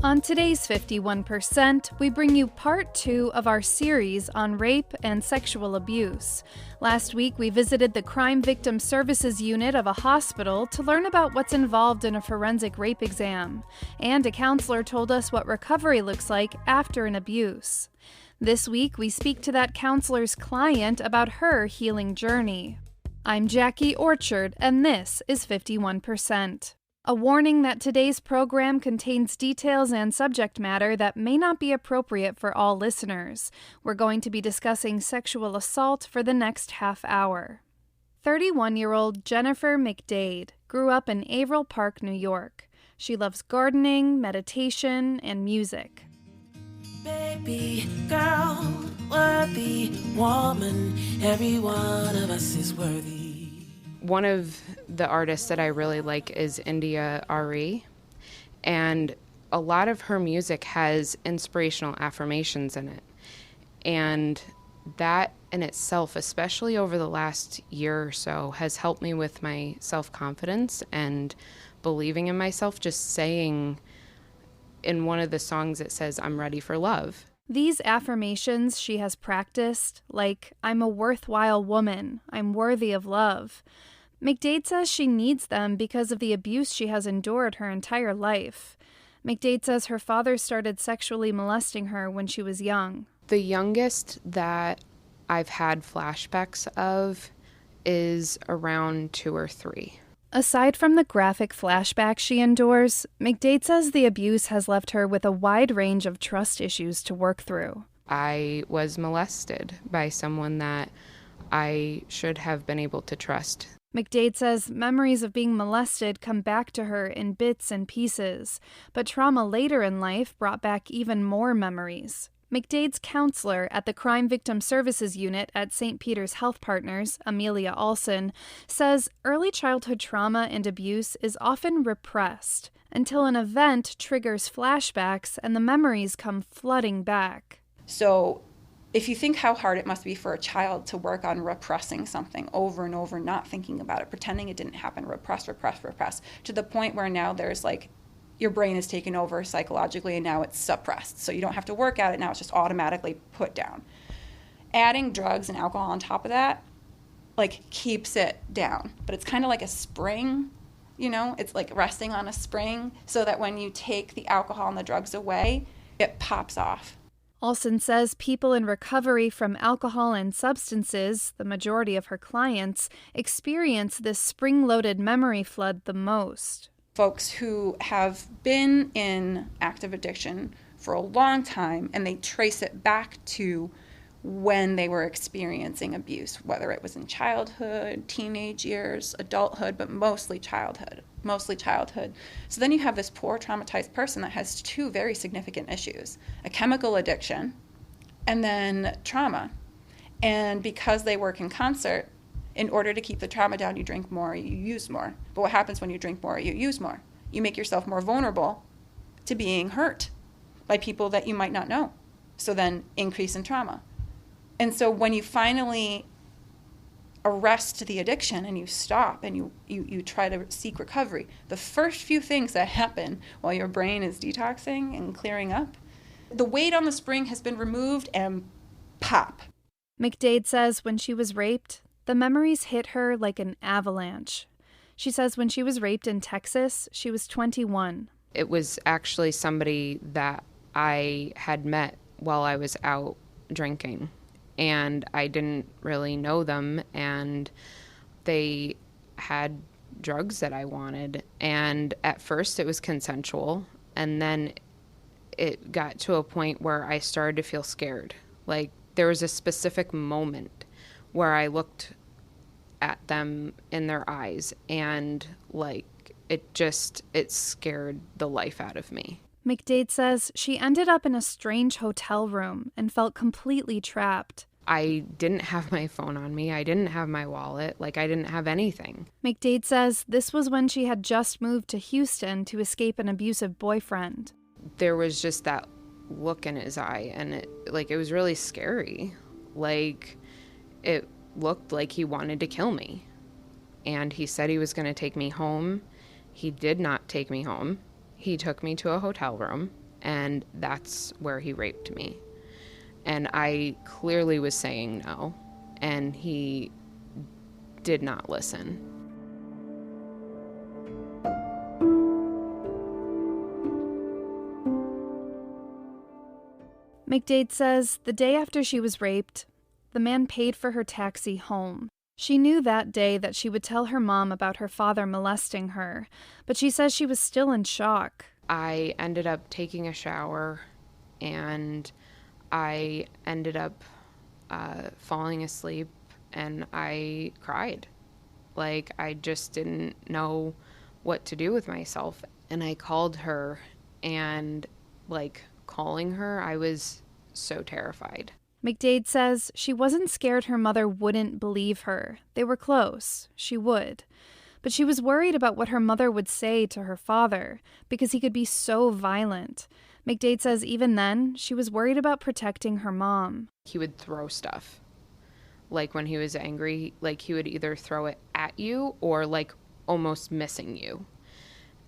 On today's 51%, we bring you part 2 of our series on rape and sexual abuse. Last week, we visited the Crime Victim Services Unit of a hospital to learn about what's involved in a forensic rape exam. And a counselor told us what recovery looks like after an abuse. This week, we speak to that counselor's client about her healing journey. I'm Jackie Orchard, and this is 51%. A warning that today's program contains details and subject matter that may not be appropriate for all listeners. We're going to be discussing sexual assault for the next half hour. 31-year-old Jennifer McDade grew up in Averill Park, New York. She loves gardening, meditation, and music. Baby, girl, worthy woman, every one of us is worthy. One of the artists that I really like is India Ari, and a lot of her music has inspirational affirmations in it. And that in itself, especially over the last year or so, has helped me with my self-confidence and believing in myself. Just saying in one of the songs, it says, "I'm ready for love." These affirmations she has practiced, like, "I'm a worthwhile woman, I'm worthy of love." McDade says she needs them because of the abuse she has endured her entire life. McDade says her father started sexually molesting her when she was young. The youngest that I've had flashbacks of is around 2 or 3. Aside from the graphic flashbacks she endures, McDade says the abuse has left her with a wide range of trust issues to work through. I was molested by someone that I should have been able to trust. McDade says memories of being molested come back to her in bits and pieces, but trauma later in life brought back even more memories. McDade's counselor at the Crime Victim Services Unit at St. Peter's Health Partners, Amelia Alson, says early childhood trauma and abuse is often repressed until an event triggers flashbacks and the memories come flooding back. So if you think how hard it must be for a child to work on repressing something over and over, not thinking about it, pretending it didn't happen, repress, to the point where now there's like, your brain is taken over psychologically and now it's suppressed. So you don't have to work at it, now it's just automatically put down. Adding drugs and alcohol on top of that, like, keeps it down. But it's kind of like a spring, you know? It's like resting on a spring so that when you take the alcohol and the drugs away, it pops off. Alson says people in recovery from alcohol and substances, the majority of her clients, experience this spring-loaded memory flood the most. Folks who have been in active addiction for a long time and they trace it back to when they were experiencing abuse, whether it was in childhood, teenage years, adulthood, but mostly childhood. So then you have this poor traumatized person that has 2 very significant issues: a chemical addiction and then trauma. And because they work in concert, in order to keep the trauma down, you drink more, you use more. But what happens when you drink more, you use more? You make yourself more vulnerable to being hurt by people that you might not know. So then increase in trauma. And so when you finally arrest the addiction and you stop and you try to seek recovery, the first few things that happen while your brain is detoxing and clearing up, the weight on the spring has been removed and pop. McDade says when she was raped, the memories hit her like an avalanche. She says when she was raped in Texas, she was 21. It was actually somebody that I had met while I was out drinking, and I didn't really know them, and they had drugs that I wanted. And at first it was consensual, and then it got to a point where I started to feel scared. Like, there was a specific moment where I looked at them in their eyes and like it scared the life out of me. McDade says she ended up in a strange hotel room and felt completely trapped. I didn't have my phone on me. I didn't have my wallet. Like, I didn't have anything. McDade says this was when she had just moved to Houston to escape an abusive boyfriend. There was just that look in his eye, and it was really scary. Like, it looked like he wanted to kill me. And he said he was going to take me home. He did not take me home. he took me to a hotel room, and that's where he raped me. And I clearly was saying no, and he did not listen. McDade says the day after she was raped, the man paid for her taxi home. She knew that day that she would tell her mom about her father molesting her, but she says she was still in shock. I ended up taking a shower, and I ended up falling asleep, and I cried. Like, I just didn't know what to do with myself. And I called her, and like, calling her, I was so terrified. McDade says she wasn't scared her mother wouldn't believe her. They were close. She would. But she was worried about what her mother would say to her father, because he could be so violent. McDade says even then, she was worried about protecting her mom. He would throw stuff. Like, when he was angry, like, he would either throw it at you or, like, almost missing you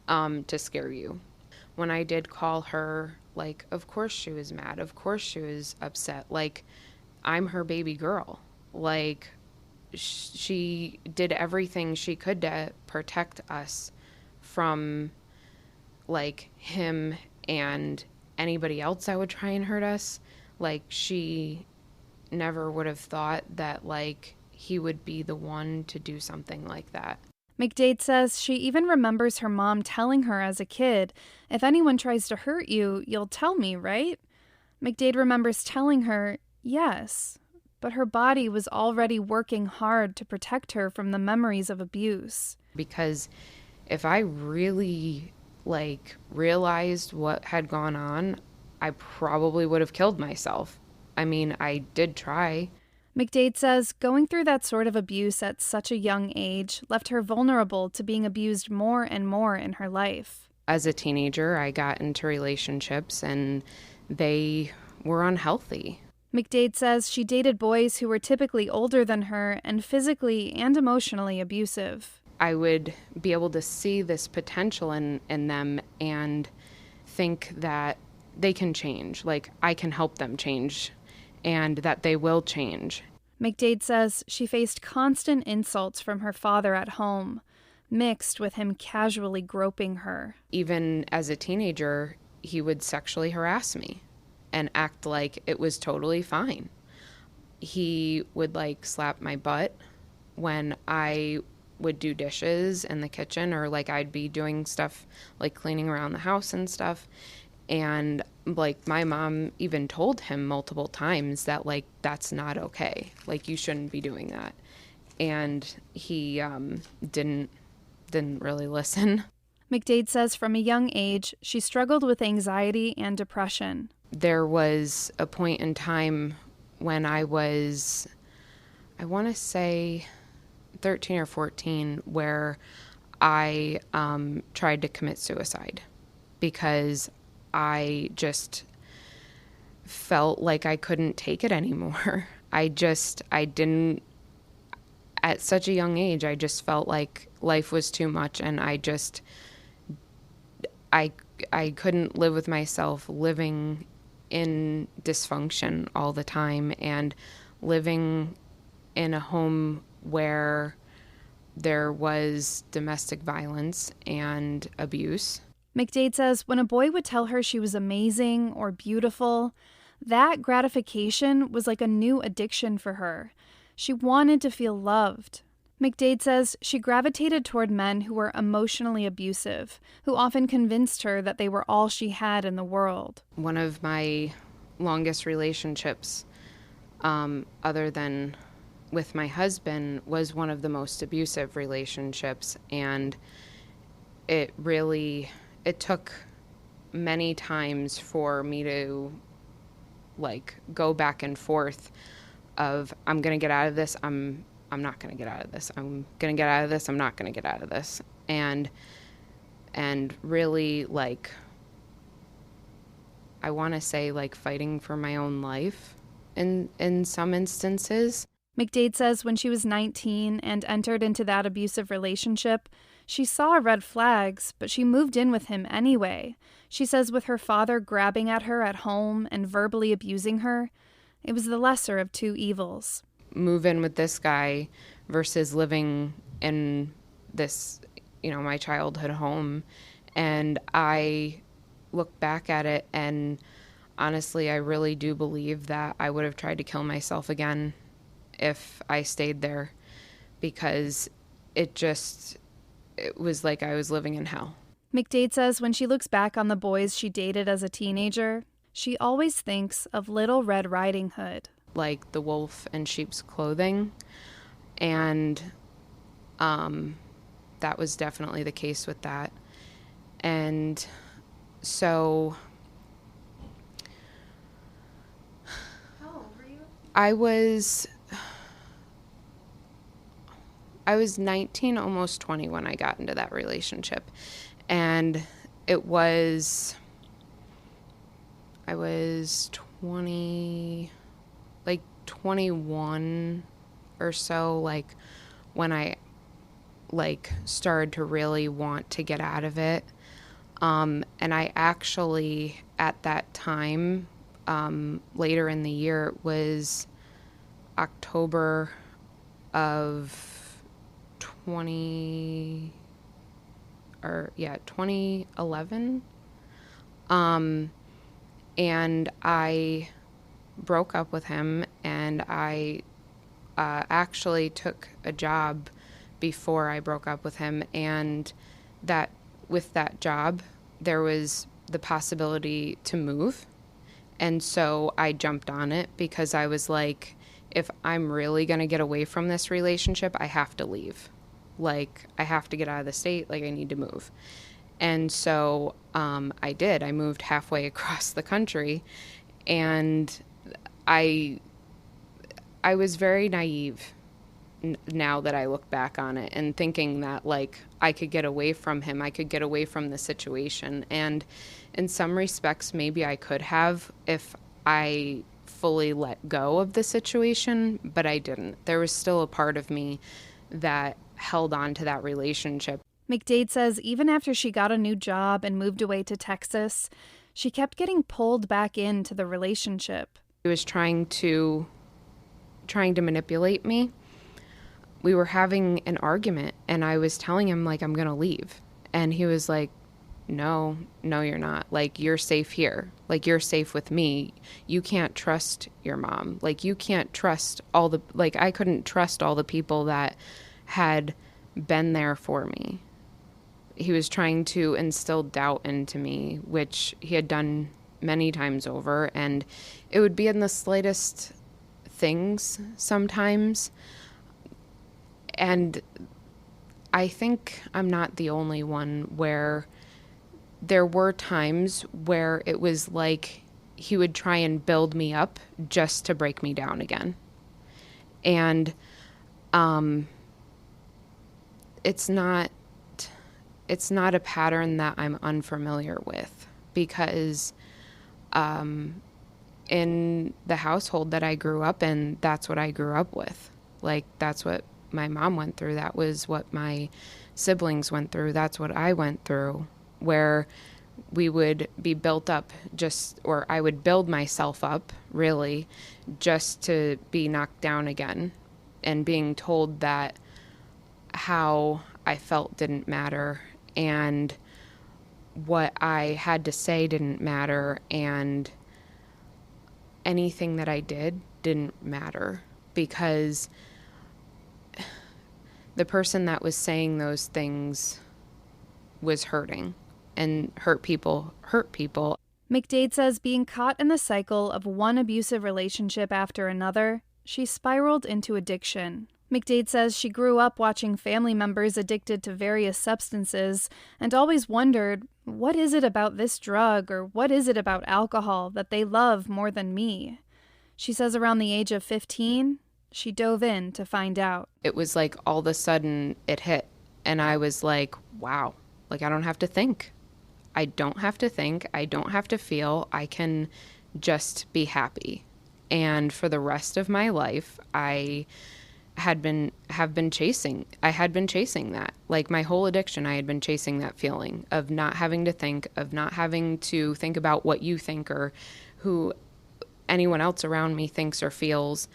to scare you. When I did call her, like, of course she was mad. Of course she was upset. Like, I'm her baby girl. Like, she did everything she could to protect us from, like, him and anybody else that would try and hurt us. Like, she never would have thought that, like, he would be the one to do something like that. McDade says she even remembers her mom telling her as a kid, if anyone tries to hurt you, you'll tell me, right? McDade remembers telling her, yes, but her body was already working hard to protect her from the memories of abuse. Because if I really, like, realized what had gone on, I probably would have killed myself. I mean, I did try. McDade says going through that sort of abuse at such a young age left her vulnerable to being abused more and more in her life. As a teenager, I got into relationships, and they were unhealthy. McDade says she dated boys who were typically older than her and physically and emotionally abusive. I would be able to see this potential in them and think that they can change. Like, I can help them change, and that they will change. McDade says she faced constant insults from her father at home, mixed with him casually groping her. Even as a teenager, he would sexually harass me and act like it was totally fine. He would, like, slap my butt when I would do dishes in the kitchen, or, like, I'd be doing stuff like cleaning around the house and stuff. And, like, my mom even told him multiple times that, like, that's not okay. Like, you shouldn't be doing that. And he didn't really listen. McDade says from a young age, she struggled with anxiety and depression. There was a point in time when I was, I want to say 13 or 14, where I tried to commit suicide because I just felt like I couldn't take it anymore. I didn't, at such a young age, I just felt like life was too much, and I couldn't live with myself living in dysfunction all the time and living in a home where there was domestic violence and abuse. McDade says when a boy would tell her she was amazing or beautiful, that gratification was like a new addiction for her. She wanted to feel loved. McDade says she gravitated toward men who were emotionally abusive, who often convinced her that they were all she had in the world. One of my longest relationships, other than with my husband, was one of the most abusive relationships, and it took many times for me to, like, go back and forth of, I'm going to get out of this, I'm not going to get out of this, I'm going to get out of this, I'm not going to get out of this. And really, like, I want to say, like, fighting for my own life in some instances. McDade says when she was 19 and entered into that abusive relationship, She saw red flags, but she moved in with him anyway. She says with her father grabbing at her at home and verbally abusing her, it was the lesser of two evils. Move in with this guy versus living in this, my childhood home. And I look back at it, and honestly, I really do believe that I would have tried to kill myself again if I stayed there, because it was like I was living in hell. McDade says when she looks back on the boys she dated as a teenager, she always thinks of Little Red Riding Hood. Like the wolf in sheep's clothing. And that was definitely the case with that. And so... How old were you? I was 19, almost 20 when I got into that relationship. And I was 21 or so, when I, started to really want to get out of it. And I actually, at that time, later in the year, it was October of 2011. And I broke up with him, and I actually took a job before I broke up with him, and that with that job there was the possibility to move. And so I jumped on it because I was like, if I'm really going to get away from this relationship, I have to leave. I have to get out of the state. I need to move. And so I did. I moved halfway across the country, and I was very naive now that I look back on it, and thinking that I could get away from him. I could get away from the situation. And in some respects, maybe I could have if I fully let go of the situation, but I didn't. There was still a part of me that held on to that relationship. McDade says even after she got a new job and moved away to Texas, she kept getting pulled back into the relationship. He was trying to manipulate me. We were having an argument, and I was telling him, I'm going to leave. And he was like, no, you're not. You're safe here. You're safe with me. You can't trust your mom. You can't trust I couldn't trust all the people that had been there for me. He was trying to instill doubt into me, which he had done many times over. And it would be in the slightest things sometimes. And I think I'm not the only one where there were times where it was like he would try and build me up just to break me down again. And it's not a pattern that I'm unfamiliar with, because in the household that I grew up in, that's what I grew up with. That's what my mom went through. That was what my siblings went through. That's what I went through, where we would be built up or I would build myself up, really, just to be knocked down again, and being told that how I felt didn't matter, and what I had to say didn't matter, and anything that I did didn't matter, because the person that was saying those things was hurting, and hurt people. McDade says being caught in the cycle of one abusive relationship after another, she spiraled into addiction. McDade says she grew up watching family members addicted to various substances and always wondered, what is it about this drug or what is it about alcohol that they love more than me? She says around the age of 15, she dove in to find out. It was all of a sudden it hit, and I was like, wow, I don't have to think. I don't have to think. I don't have to feel. I can just be happy. And for the rest of my life, I have been chasing. I had been chasing that. Like my whole addiction, I had been chasing that feeling of not having to think about what you think or who anyone else around me thinks or feels.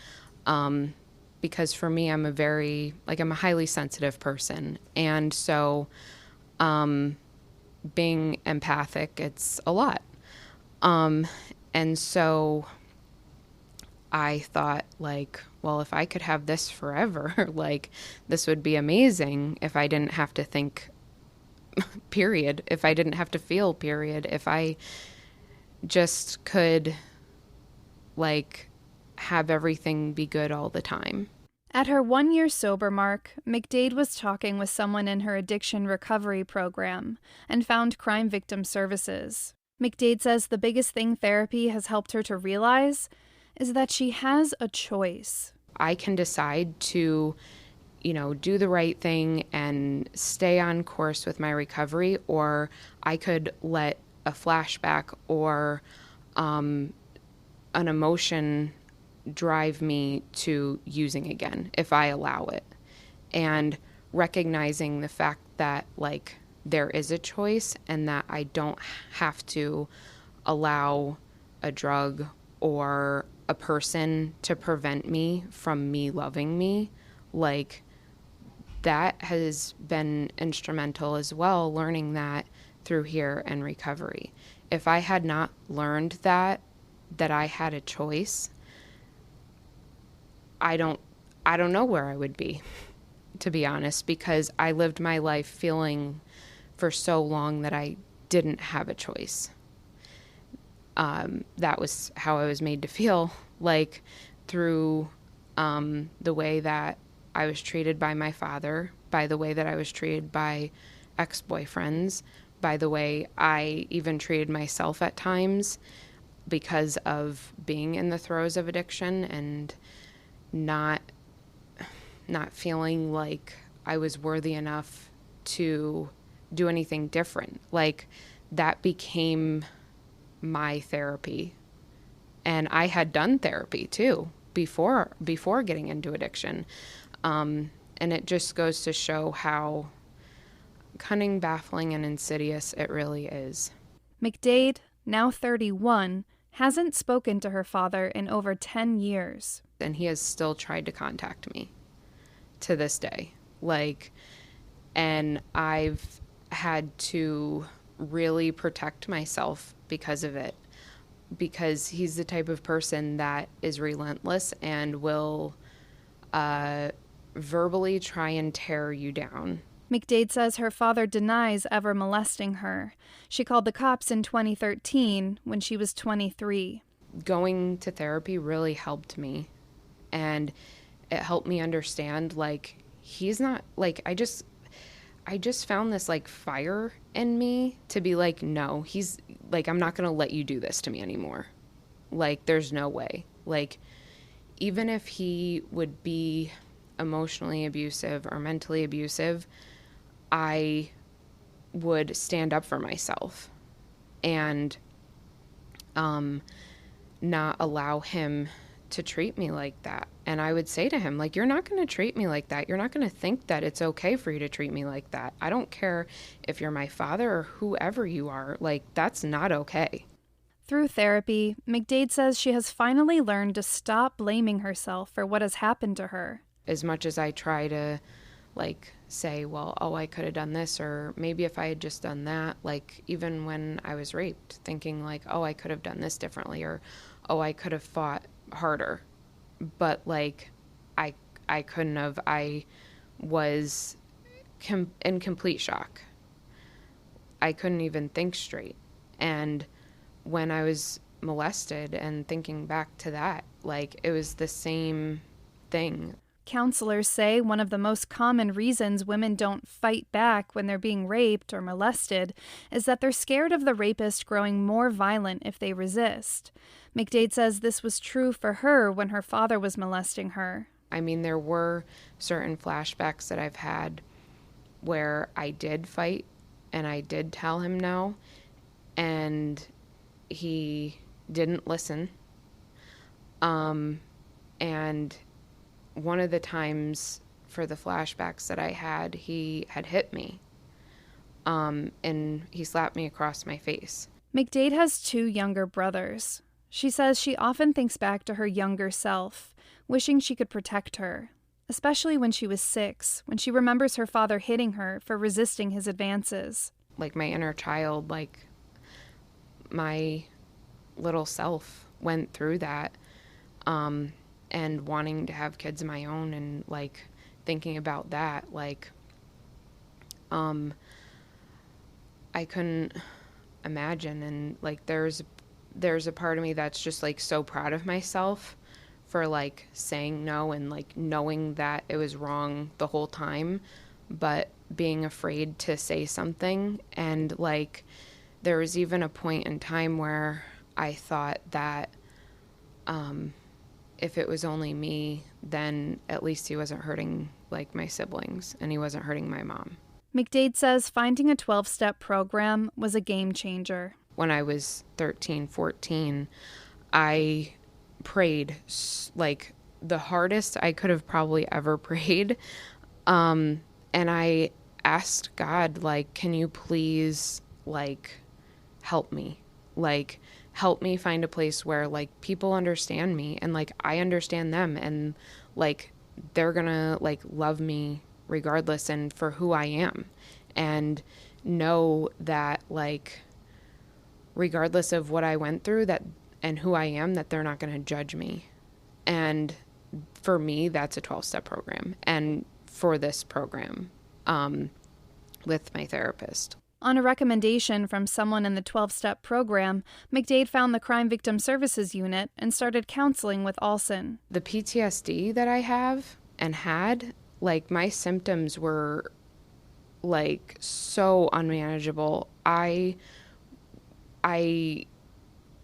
Because for me, I'm a highly sensitive person. And so, being empathic, it's a lot. And so I thought, like, well, if I could have this forever, like, this would be amazing if I didn't have to think, period. If I didn't have to feel, period. If I just could, like, have everything be good all the time. At her 1-year sober mark, McDade was talking with someone in her addiction recovery program and found Crime Victim Services. McDade says the biggest thing therapy has helped her to realize is that she has a choice. I can decide to, do the right thing and stay on course with my recovery, or I could let a flashback or an emotion drive me to using again if I allow it. And recognizing the fact that, like, there is a choice and that I don't have to allow a drug or a person to prevent me from me loving me. Like, that has been instrumental as well, learning that through here and recovery. If I had not learned that I had a choice, I don't know where I would be, to be honest, because I lived my life feeling for so long that I didn't have a choice. That was how I was made to feel, like, through the way that I was treated by my father, by the way that I was treated by ex-boyfriends, by the way I even treated myself at times because of being in the throes of addiction and not feeling like I was worthy enough to do anything different. Like, that became my therapy. And I had done therapy too before getting into addiction. And it just goes to show how cunning, baffling, and insidious it really is. McDade, now 31, hasn't spoken to her father in over 10 years. And he has still tried to contact me to this day. Like, and I've had to really protect myself because of it. Because he's the type of person that is relentless and will verbally try and tear you down. McDade says her father denies ever molesting her. She called the cops in 2013 when she was 23. Going to therapy really helped me. And it helped me understand, like, he's not, like, I just found this, like, fire in me to be like, no, he's, like, I'm not going to let you do this to me anymore. Like, there's no way. Like, even if he would be emotionally abusive or mentally abusive, I would stand up for myself and not allow him to treat me like that. And I would say to him, like, you're not going to treat me like that. You're not going to think that it's okay for you to treat me like that. I don't care if you're my father or whoever you are. Like, that's not okay. Through therapy, McDade says she has finally learned to stop blaming herself for what has happened to her. As much as I try to, like, say, well, oh, I could have done this, or maybe if I had just done that, like, even when I was raped, thinking, like, oh, I could have done this differently, or, oh, I could have fought harder. But, like, I couldn't have. I was in complete shock. I couldn't even think straight. And when I was molested and thinking back to that, like, it was the same thing. Counselors say one of the most common reasons women don't fight back when they're being raped or molested is that they're scared of the rapist growing more violent if they resist. McDade says this was true for her when her father was molesting her. I mean, there were certain flashbacks that I've had where I did fight and I did tell him no, and he didn't listen. And one of the times for the flashbacks that I had, he had hit me. And he slapped me across my face. McDade has 2 younger brothers. She says she often thinks back to her younger self, wishing she could protect her, especially when she was 6, when she remembers her father hitting her for resisting his advances. Like my inner child, like my little self went through that, and wanting to have kids of my own and like thinking about that, like, I couldn't imagine. And like there's a part of me that's just like so proud of myself for like saying no and like knowing that it was wrong the whole time, but being afraid to say something. And like there was even a point in time where I thought that if it was only me, then at least he wasn't hurting like my siblings and he wasn't hurting my mom. McDade says finding a 12-step program was a game changer. When I was 13, 14, I prayed like the hardest I could have probably ever prayed. And I asked God, like, can you please, like, help me? Like, help me find a place where, like, people understand me and, like, I understand them and, like, they're gonna, like, love me regardless and for who I am. And know that, like, regardless of what I went through that and who I am, that they're not going to judge me. And for me, that's a 12-step program. And for this program, with my therapist. On a recommendation from someone in the 12-step program, McDade found the Crime Victim Services Unit and started counseling with Alson. The PTSD that I have and had, like, my symptoms were, like, so unmanageable. I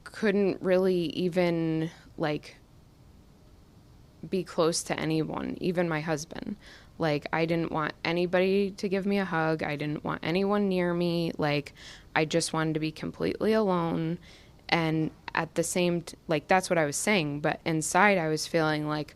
couldn't really even, like, be close to anyone, even my husband. Like, I didn't want anybody to give me a hug. I didn't want anyone near me. Like, I just wanted to be completely alone. And at the same, like, that's what I was saying. But inside I was feeling like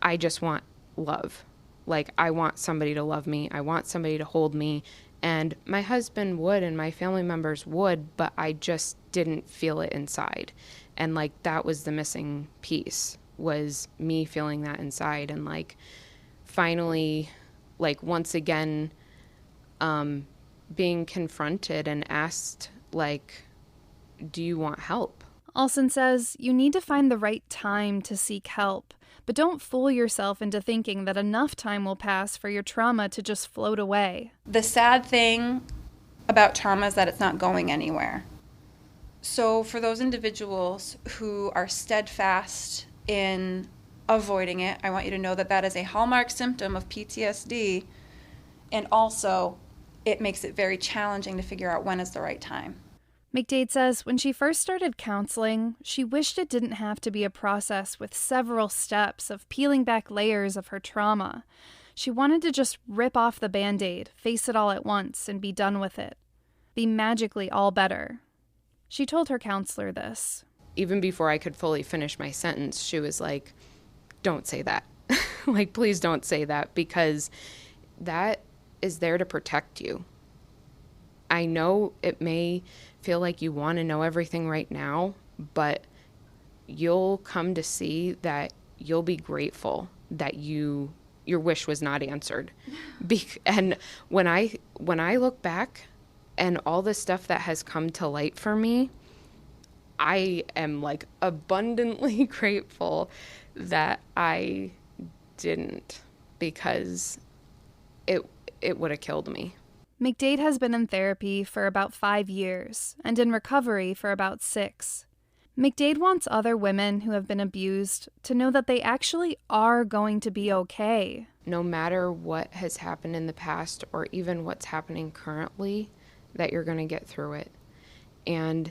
I just want love. Like, I want somebody to love me. I want somebody to hold me. And my husband would and my family members would, but I just didn't feel it inside. And, like, that was the missing piece, was me feeling that inside. And, like, finally, like, once again, being confronted and asked, like, do you want help? Alson says you need to find the right time to seek help, but don't fool yourself into thinking that enough time will pass for your trauma to just float away. The sad thing about trauma is that it's not going anywhere. So for those individuals who are steadfast in avoiding it, I want you to know that that is a hallmark symptom of PTSD, and also it makes it very challenging to figure out when is the right time. McDade says when she first started counseling, she wished it didn't have to be a process with several steps of peeling back layers of her trauma. She wanted to just rip off the Band-Aid, face it all at once, and be done with it. Be magically all better. She told her counselor this. Even before I could fully finish my sentence, she was like, don't say that. Like, please don't say that, because that is there to protect you. I know it may feel like you want to know everything right now, but you'll come to see that you'll be grateful that your wish was not answered. And when I look back and all the stuff that has come to light for me, I am, like, abundantly grateful that I didn't, because it would have killed me. McDade has been in therapy for about 5 years and in recovery for about 6. McDade wants other women who have been abused to know that they actually are going to be okay. No matter what has happened in the past or even what's happening currently, that you're going to get through it. And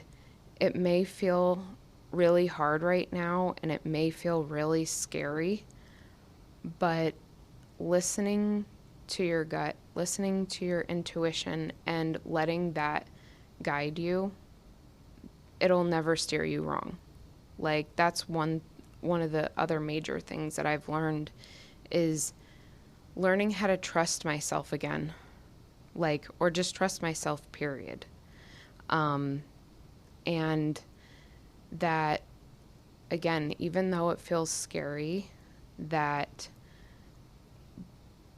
it may feel really hard right now and it may feel really scary, but listening to your gut, listening to your intuition, and letting that guide you, it'll never steer you wrong. Like, that's one of the other major things that I've learned is learning how to trust myself again, or just trust myself, period. And that, again, even though it feels scary, that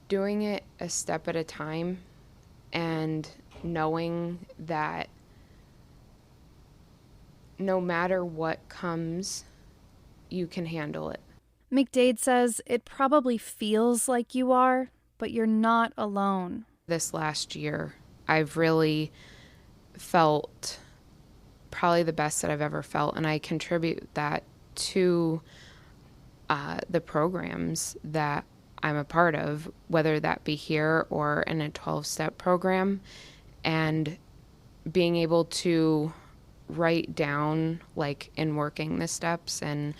doing it a step at a time and knowing that no matter what comes, you can handle it. McDade says it probably feels like you are, but you're not alone. This last year, I've really felt probably the best that I've ever felt, and I contribute that to the programs that I'm a part of, whether that be here or in a 12-step program, and being able to write down, in working the steps and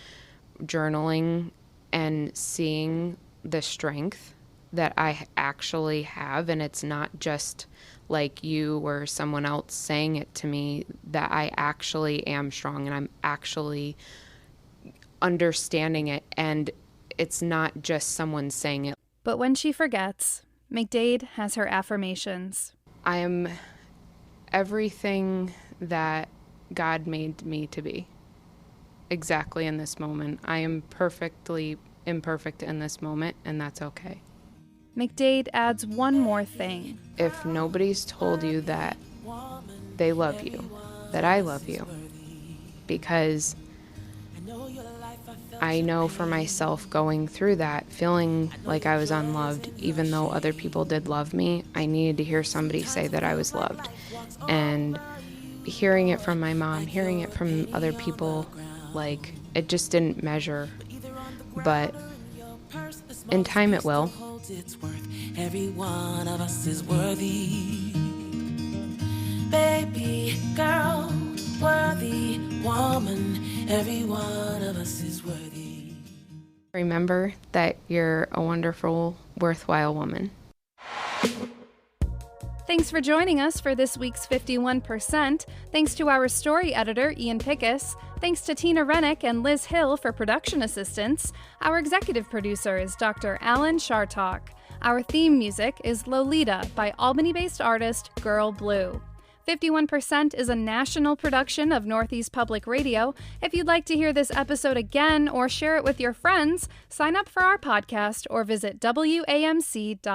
journaling and seeing the strength that I actually have, and it's not just like you or someone else saying it to me, that I actually am strong and I'm actually understanding it, and it's not just someone saying it. But when she forgets, McDade has her affirmations. I am everything that God made me to be. Exactly in this moment. I am perfectly imperfect in this moment, and that's okay. McDade adds one more thing. If nobody's told you that they love you, that I love you, because I know for myself going through that, feeling like I was unloved, even though other people did love me, I needed to hear somebody say that I was loved. And hearing it from my mom, hearing it from other people, it just didn't measure. But in time it will. Every one of us is worthy. Baby girl, worthy woman, every one of us is worthy. Remember that you're a wonderful, worthwhile woman. Thanks for joining us for this week's 51%. Thanks to our story editor, Ian Pickus. Thanks to Tina Rennick and Liz Hill for production assistance. Our executive producer is Dr. Alan Shartok. Our theme music is Lolita by Albany-based artist Girl Blue. 51% is a national production of Northeast Public Radio. If you'd like to hear this episode again or share it with your friends, sign up for our podcast or visit WAMC.org.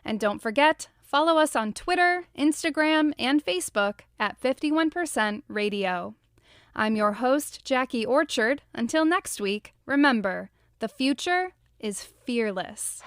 And don't forget, follow us on Twitter, Instagram, and Facebook at 51% Radio. I'm your host, Jackie Orchard. Until next week, remember, the future is fearless.